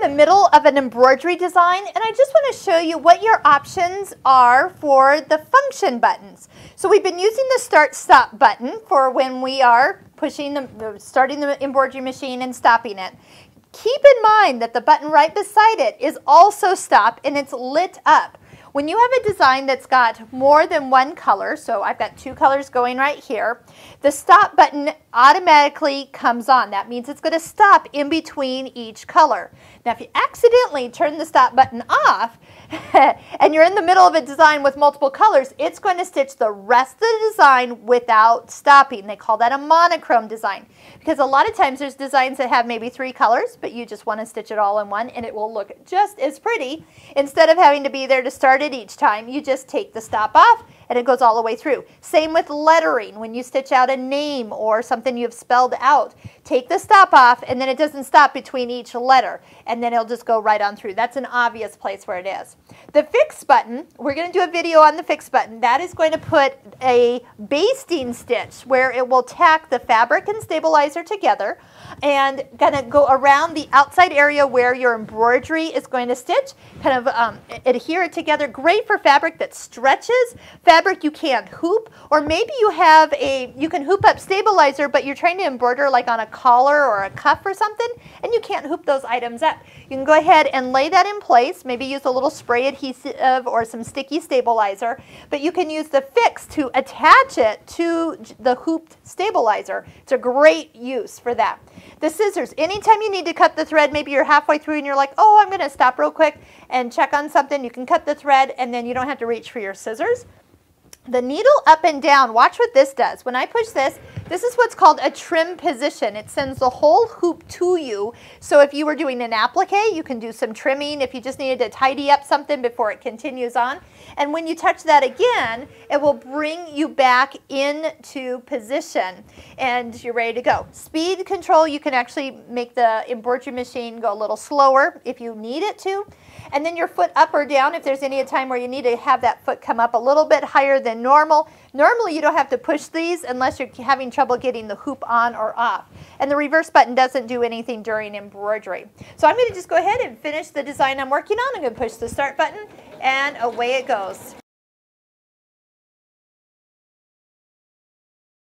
in the middle of an embroidery design, and I just want to show you what your options are for the function buttons. So we've been using the start-stop button for when we are starting the embroidery machine and stopping it. Keep in mind that the button right beside it is also stop, and it's lit up. When you have a design that's got more than one color, so I've got two colors going right here, the stop button automatically comes on. That means it's going to stop in between each color. Now if you accidentally turn the stop button off and you're in the middle of a design with multiple colors, it's going to stitch the rest of the design without stopping. They call that a monochrome design, because a lot of times there's designs that have maybe 3 colors, but you just want to stitch it all in one and it will look just as pretty. Instead of having to be there to start it each time, you just take the stop off and it goes all the way through. Same with lettering. When you stitch out a name or something you've spelled out, take the stop off and then it doesn't stop between each letter, and then it'll just go right on through. That's an obvious place where it is. The fix button, we're going to do a video on the fix button. That is going to put a basting stitch where it will tack the fabric and stabilizer together and going to go around the outside area where your embroidery is going to stitch, kind of adhere it together. Great for fabric that stretches, fabric you can't hoop, or maybe you can hoop up stabilizer, but you're trying to embroider like on a collar or a cuff or something, and you can't hoop those items up. You can go ahead and lay that in place, maybe use a little spray adhesive or some sticky stabilizer, but you can use the fix to attach it to the hooped stabilizer. It's a great use for that. The scissors, anytime you need to cut the thread, maybe you're halfway through and you're like, oh, I'm going to stop real quick and check on something, you can cut the thread and then you don't have to reach for your scissors. The needle up and down, watch what this does. When I push this, this is what's called a trim position. It sends the whole hoop to you. So if you were doing an applique, you can do some trimming if you just needed to tidy up something before it continues on. And when you touch that again, it will bring you back into position and you're ready to go. Speed control, you can actually make the embroidery machine go a little slower if you need it to. And then your foot up or down, if there's any time where you need to have that foot come up a little bit higher than normal. Normally you don't have to push these unless you're having trouble getting the hoop on or off. And the reverse button doesn't do anything during embroidery. So I'm going to just go ahead and finish the design I'm working on. I'm going to push the start button and away it goes.